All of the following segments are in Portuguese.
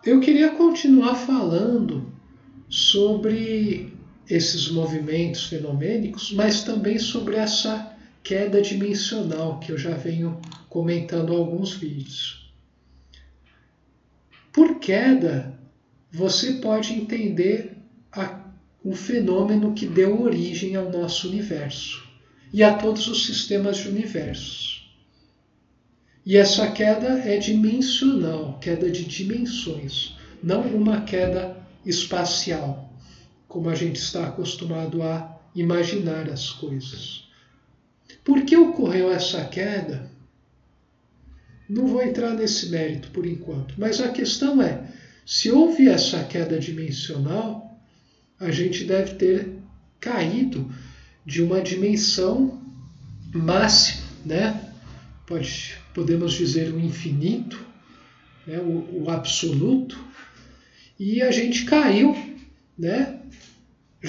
eu queria continuar falando sobre esses movimentos fenomênicos, mas também sobre essa queda dimensional que eu já venho comentando em alguns vídeos. Por queda, você pode entender o fenômeno que deu origem ao nosso universo e a todos os sistemas de universos. E essa queda é dimensional, queda de dimensões, não uma queda espacial, como a gente está acostumado a imaginar as coisas. Por que ocorreu essa queda? Não vou entrar nesse mérito por enquanto, mas a questão é, se houve essa queda dimensional, a gente deve ter caído de uma dimensão máxima, né? Podemos dizer o infinito, né? o absoluto, e a gente caiu, né?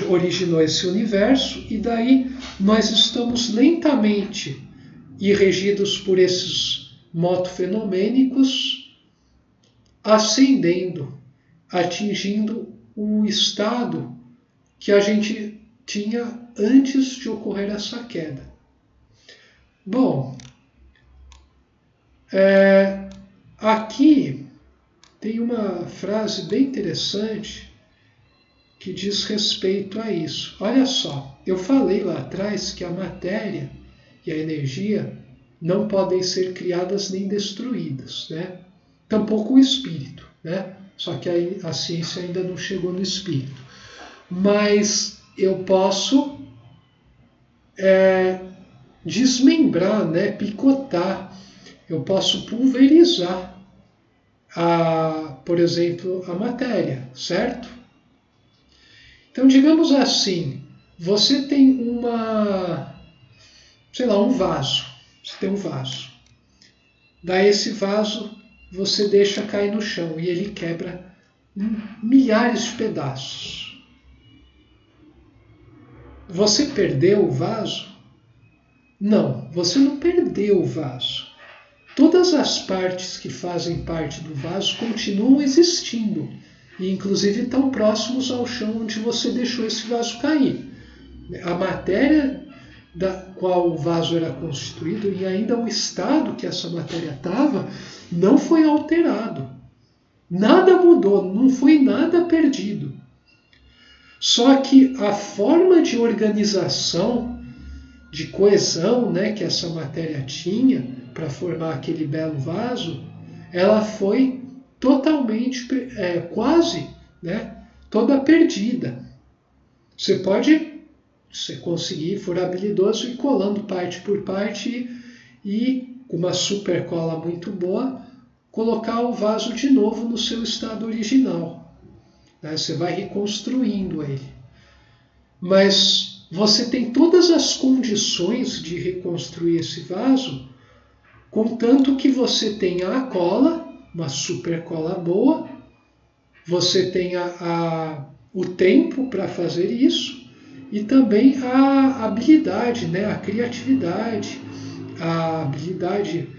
Originou esse universo, e daí nós estamos lentamente e regidos por esses motofenomênicos ascendendo, atingindo o estado que a gente tinha antes de ocorrer essa queda. Bom, aqui tem uma frase bem interessante que diz respeito a isso. Olha só, eu falei lá atrás que a matéria e a energia não podem ser criadas nem destruídas, né? Tampouco o espírito, né? Só que a ciência ainda não chegou no espírito. Mas eu posso desmembrar, né? Picotar. Eu posso pulverizar, por exemplo, a matéria, certo? Então, digamos assim, você tem um vaso. Você tem um vaso. Daí esse vaso você deixa cair no chão e ele quebra em milhares de pedaços. Você perdeu o vaso? Não, você não perdeu o vaso. Todas as partes que fazem parte do vaso continuam existindo e inclusive estão próximos ao chão onde você deixou esse vaso cair. A matéria da qual o vaso era constituído e ainda o estado que essa matéria estava não foi alterado. Nada mudou, não foi nada perdido. Só que a forma de organização, de coesão, né, que essa matéria tinha para formar aquele belo vaso, ela foi totalmente, quase, né, toda perdida. Você pode, se conseguir, for habilidoso, ir colando parte por parte e, com uma super cola muito boa, colocar o vaso de novo no seu estado original. Né? Você vai reconstruindo ele. Mas você tem todas as condições de reconstruir esse vaso, contanto que você tenha a cola, uma super cola boa, você tenha o tempo para fazer isso e também a habilidade, né, a criatividade, a habilidade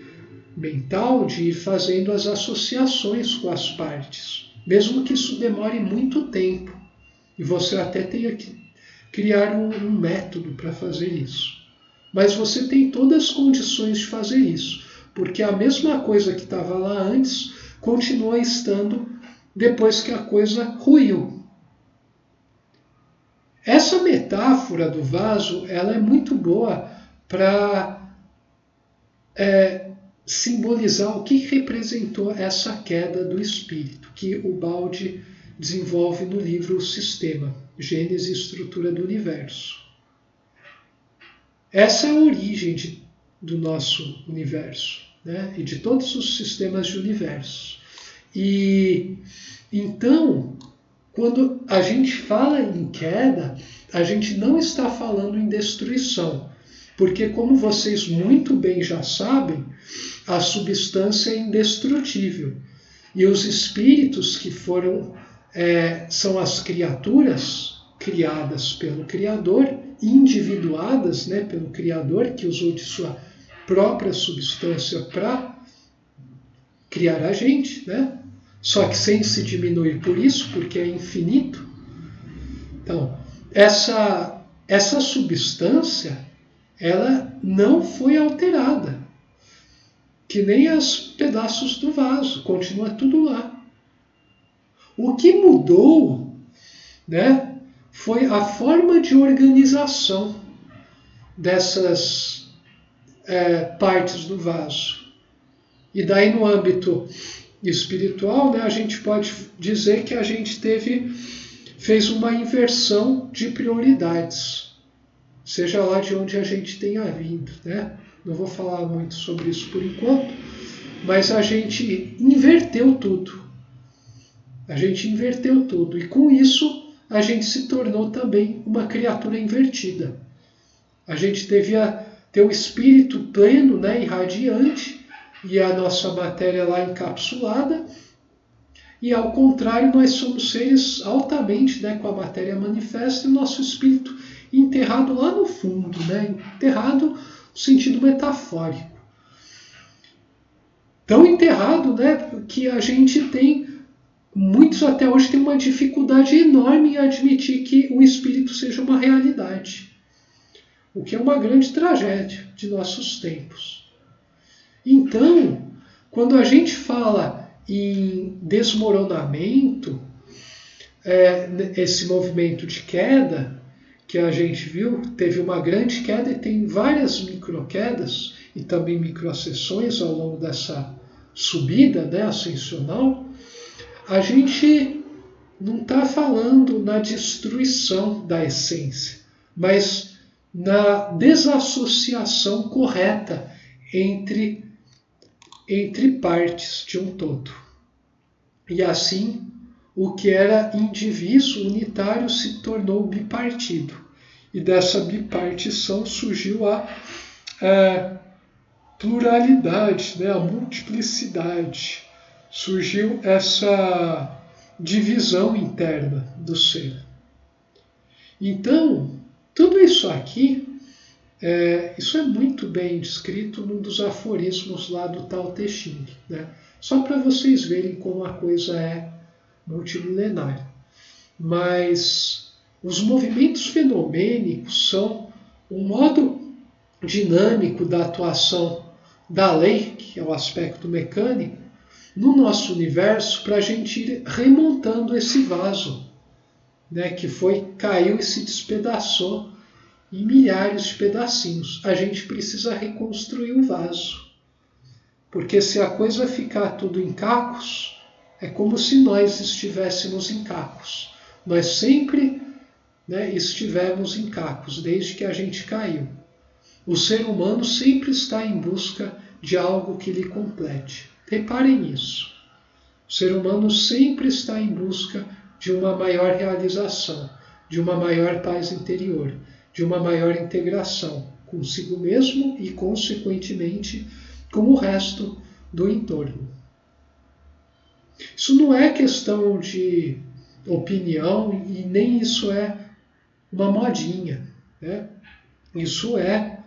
mental de ir fazendo as associações com as partes, mesmo que isso demore muito tempo e você até tenha que criar um método para fazer isso. Mas você tem todas as condições de fazer isso, porque a mesma coisa que estava lá antes continua estando depois que a coisa ruiu. Essa metáfora do vaso, ela é muito boa para simbolizar o que representou essa queda do espírito, que o Baldry desenvolve no livro O Sistema, Gênese e Estrutura do Universo. Essa é a origem do nosso universo, né? E de todos os sistemas de universo. E então, quando a gente fala em queda, a gente não está falando em destruição, porque, como vocês muito bem já sabem, a substância é indestrutível. E os espíritos que são as criaturas criadas pelo Criador, individuadas, né, pelo Criador, que usou de sua própria substância para criar a gente, né? só que sem se diminuir por isso, porque é infinito. Então, essa substância, ela não foi alterada, que nem os pedaços do vaso, continua tudo lá. O que mudou, né, foi a forma de organização dessas partes do vaso. E daí no âmbito espiritual, né, a gente pode dizer que a gente fez uma inversão de prioridades, seja lá de onde a gente tenha vindo, né? Não vou falar muito sobre isso por enquanto, mas a gente inverteu tudo. A gente inverteu tudo e com isso a gente se tornou também uma criatura invertida. A gente devia ter o espírito pleno, né, irradiante, e a nossa matéria lá encapsulada, e ao contrário nós somos seres altamente, né, com a matéria manifesta e o nosso espírito enterrado lá no fundo, né, enterrado no sentido metafórico. Tão enterrado, né, que a gente tem, muitos até hoje têm uma dificuldade enorme em admitir que o espírito seja uma realidade, o que é uma grande tragédia de nossos tempos. Então, quando a gente fala em desmoronamento, esse movimento de queda que a gente viu, teve uma grande queda e tem várias microquedas e também microacessões ao longo dessa subida, né, ascensional. A gente não está falando na destruição da essência, mas na desassociação correta entre partes de um todo. E assim, o que era indivíduo unitário se tornou bipartido. E dessa bipartição surgiu a pluralidade, né, a multiplicidade. Surgiu essa divisão interna do ser. Então, tudo isso aqui, isso é muito bem descrito num dos aforismos lá do Tao Te Ching, né? Só para vocês verem como a coisa é multimilenar. Mas os movimentos fenomênicos são um modo dinâmico da atuação da lei, que é o aspecto mecânico, no nosso universo, para a gente ir remontando esse vaso, né, que caiu e se despedaçou em milhares de pedacinhos. A gente precisa reconstruir o vaso. Porque se a coisa ficar tudo em cacos, é como se nós estivéssemos em cacos. Nós sempre, né, estivemos em cacos, desde que a gente caiu. O ser humano sempre está em busca de algo que lhe complete. Reparem nisso. O ser humano sempre está em busca de uma maior realização, de uma maior paz interior, de uma maior integração consigo mesmo e, consequentemente, com o resto do entorno. Isso não é questão de opinião e nem isso é uma modinha, né? Isso é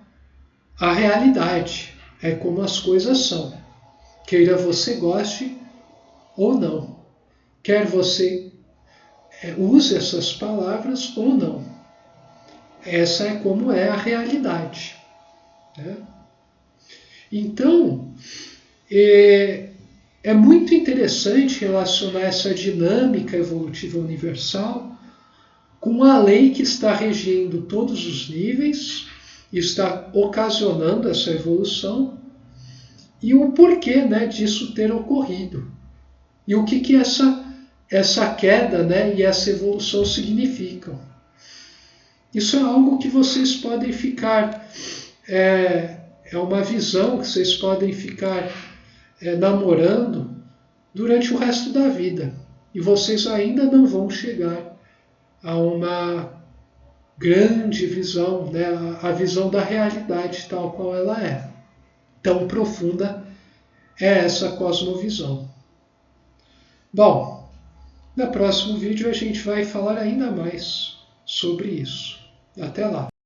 a realidade, é como as coisas são. Queira você goste ou não. Quer você use essas palavras ou não. Essa é como é a realidade, né? Então, é muito interessante relacionar essa dinâmica evolutiva universal com a lei que está regendo todos os níveis, está ocasionando essa evolução, e o porquê, né, disso ter ocorrido. E o que essa queda, né, e essa evolução significam. Isso é algo que vocês podem ficar... É uma visão que vocês podem ficar namorando durante o resto da vida. E vocês ainda não vão chegar a uma grande visão, né, a visão da realidade tal qual ela é. Tão profunda é essa cosmovisão. Bom, no próximo vídeo a gente vai falar ainda mais sobre isso. Até lá!